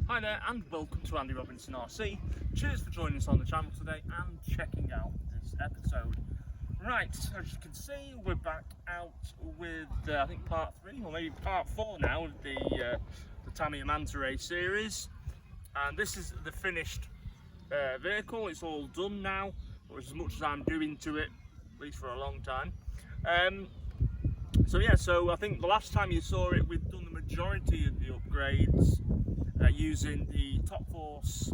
Hi there and welcome to Andy Robinson RC. Cheers for joining us on the channel today and checking out this episode. Right, as you can see, we're back out with I think part 3 or maybe part 4 now of the Tamiya Manta Ray series, and this is the finished vehicle. It's all done now, or as much as I'm doing to it, at least for a long time. So I think the last time you saw it, we'd done the majority of the upgrades using the Top Force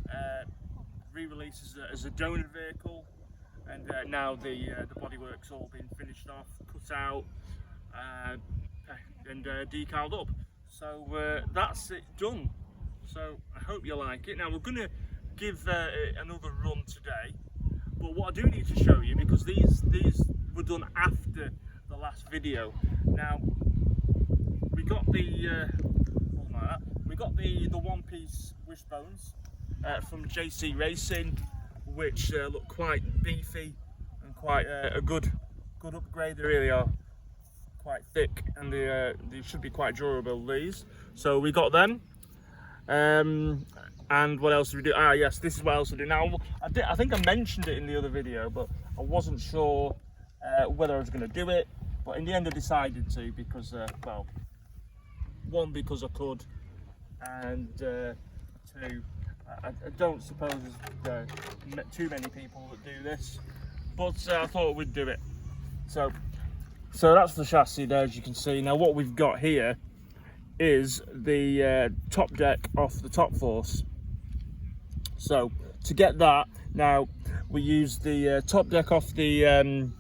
re-release as a donor vehicle, and now the bodywork's all been finished off, cut out, and decaled up. So that's it done. So I hope you like it. Now we're going to give another run today, but what I do need to show you, because these were done after the last video. Now we got the the one-piece wishbones from JC Racing, which look quite beefy and quite a good upgrade. They really are quite thick, and they should be quite durable, these. So we got them. And what else did we do? Ah yes, this is what else we do. Now I think I mentioned it in the other video, but I wasn't sure whether I was going to do it, but in the end I decided to, because well, one, because I could, and two, I don't suppose there's too many people that do this, but I thought we'd do it. So that's the chassis there, as you can see. Now what we've got here is the top deck off the Top Force. So to get that, now we use the top deck off the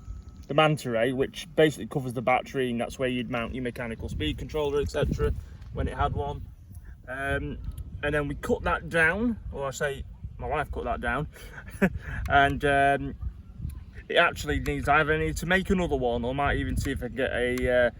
Manta Ray, which basically covers the battery, and that's where you'd mount your mechanical speed controller, etc., when it had one. And then we cut that down, or I say my wife cut that down, and it actually needs, I either need to make another one, or might even see if I can get a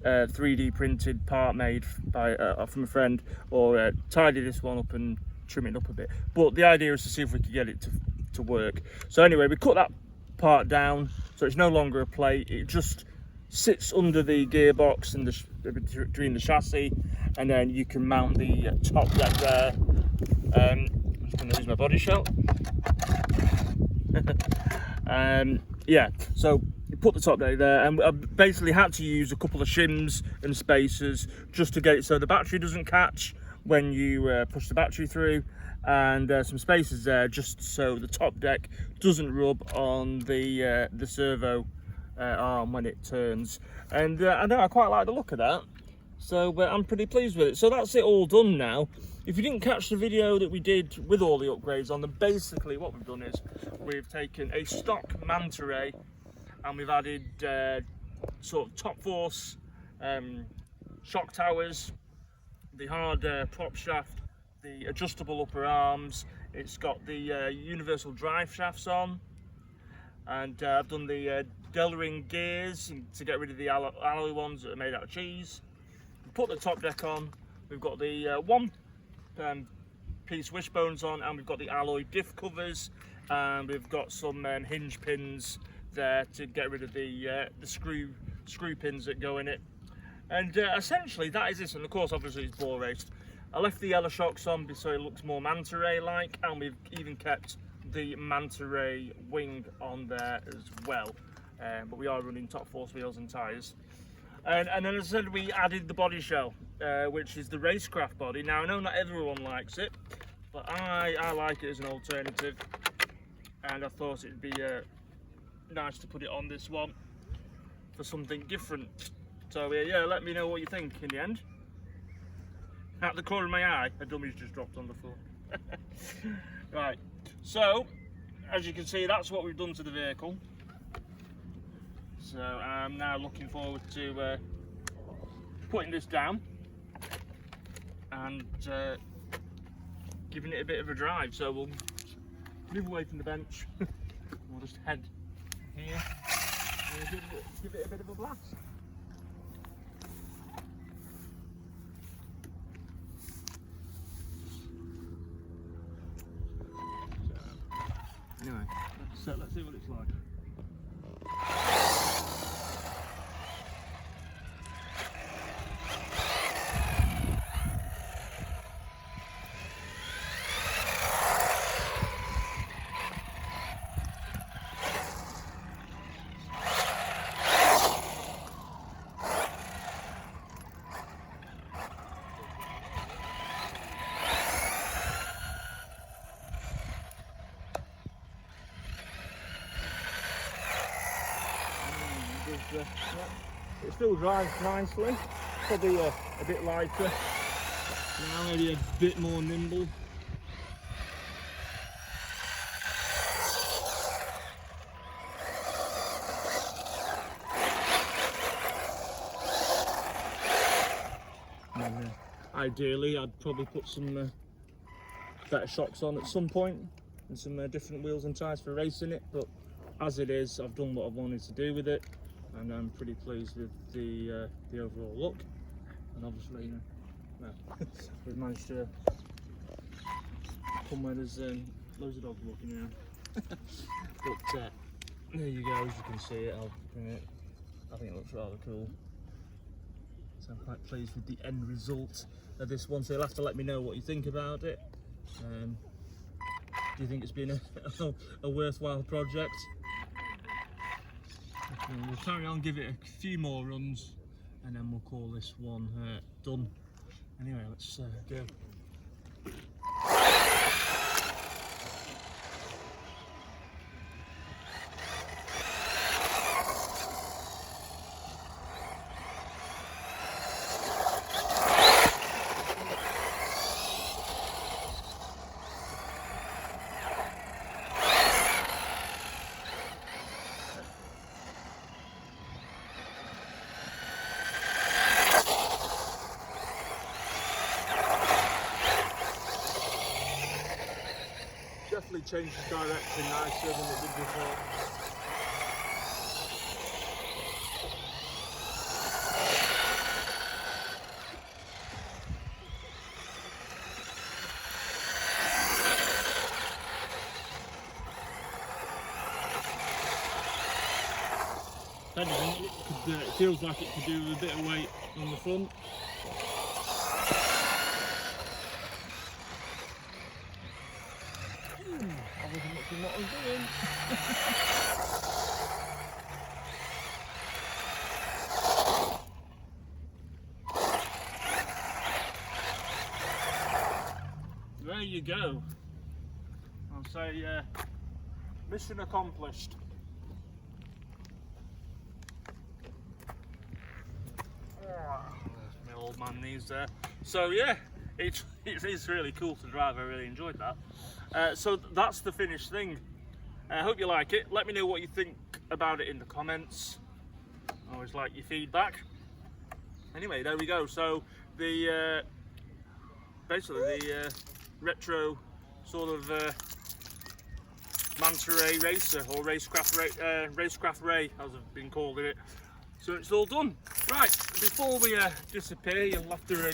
3D printed part made by from a friend, or tidy this one up and trim it up a bit. But the idea is to see if we could get it to work. So anyway, we cut that part down, so it's no longer a plate. It just sits under the gearbox and between the chassis, and then you can mount the top deck there. I'm just going to use my body shell. Yeah, so you put the top deck there, and I basically had to use a couple of shims and spacers just to get it so the battery doesn't catch when you push the battery through, and some spacers there just so the top deck doesn't rub on the servo arm when it turns. And I know I quite like the look of that, so I'm pretty pleased with it. So that's it all done now. If you didn't catch the video that we did with all the upgrades on them, basically what we've done is we've taken a stock Manta Ray and we've added sort of Top Force shock towers, the hard prop shaft, the adjustable upper arms. It's got the universal drive shafts on, and I've done the Delring gears to get rid of the alloy ones that are made out of cheese. We put the top deck on. We've got the one piece wishbones on, and we've got the alloy diff covers, and we've got some hinge pins there to get rid of the screw pins that go in it. And essentially that is this, and of course obviously it's ball raced. I left the yellow shocks on so it looks more Manta Ray like, and we've even kept the Manta Ray wing on there as well, but we are running Top Force wheels and tyres. And then as I said, we added the body shell, which is the racecraft body. Now I know not everyone likes it, but I like it as an alternative, and I thought it'd be nice to put it on this one for something different. So yeah, let me know what you think in the end. At the corner of my eye, a dummy's just dropped on the floor. Right, so as you can see, that's what we've done to the vehicle. So I'm now looking forward to putting this down and giving it a bit of a drive. So we'll move away from the bench. We'll just head here and give it a bit of a blast. Anyway, let's see what it's like. yeah, it still drives nicely, probably a bit lighter, now maybe a bit more nimble. And, ideally I'd probably put some better shocks on at some point and some different wheels and tyres for racing it, but as it is, I've done what I've wanted to do with it, and I'm pretty pleased with the overall look. And obviously, you know, we've managed to come where there's loads of dogs walking around. But there you go, as you can see it, I'll bring it. I think it looks rather cool. So I'm quite pleased with the end result of this one, so you'll have to let me know what you think about it. Do you think it's been a worthwhile project? We'll carry on, give it a few more runs, and then we'll call this one done. Anyway, let's go. Definitely changed the direction nicer than it did before. It feels like it could do with a bit of weight on the front. I wasn't looking what I was doing. There you go. I'll say mission accomplished. My old man knees there. So yeah, it is really cool to drive. I really enjoyed that. So that's the finished thing. I hope you like it. Let me know what you think about it in the comments. I always like your feedback. Anyway, there we go. So the basically the retro sort of Manta Ray racer, or racecraft Ray as I've been calling it. So it's all done. Right, before we disappear, you'll have to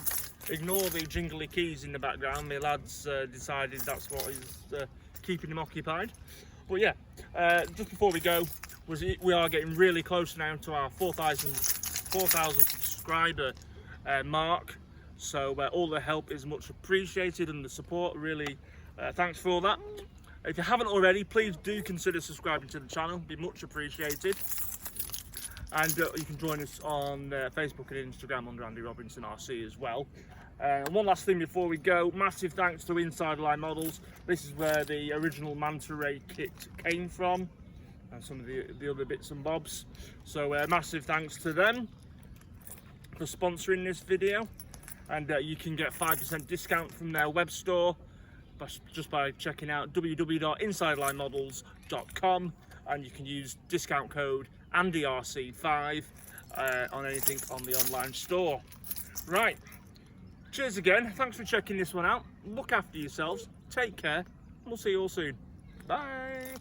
ignore the jingly keys in the background. My lad's decided that's what is keeping him occupied. But yeah, just before we go, we are getting really close now to our 4,000 subscriber mark. So all the help is much appreciated, and the support, really thanks for all that. If you haven't already, please do consider subscribing to the channel, it'd be much appreciated. And you can join us on Facebook and Instagram under Andy Robinson RC as well. And one last thing before we go, massive thanks to Inside Line Models. This is where the original Manta Ray kit came from, and some of the other bits and bobs. So massive thanks to them for sponsoring this video. And you can get 5% discount from their web store just by checking out www.insidelinemodels.com, and you can use discount code AndyRC5 on anything on the online store. Right, cheers again, thanks for checking this one out. Look after yourselves, take care, and we'll see you all soon. Bye.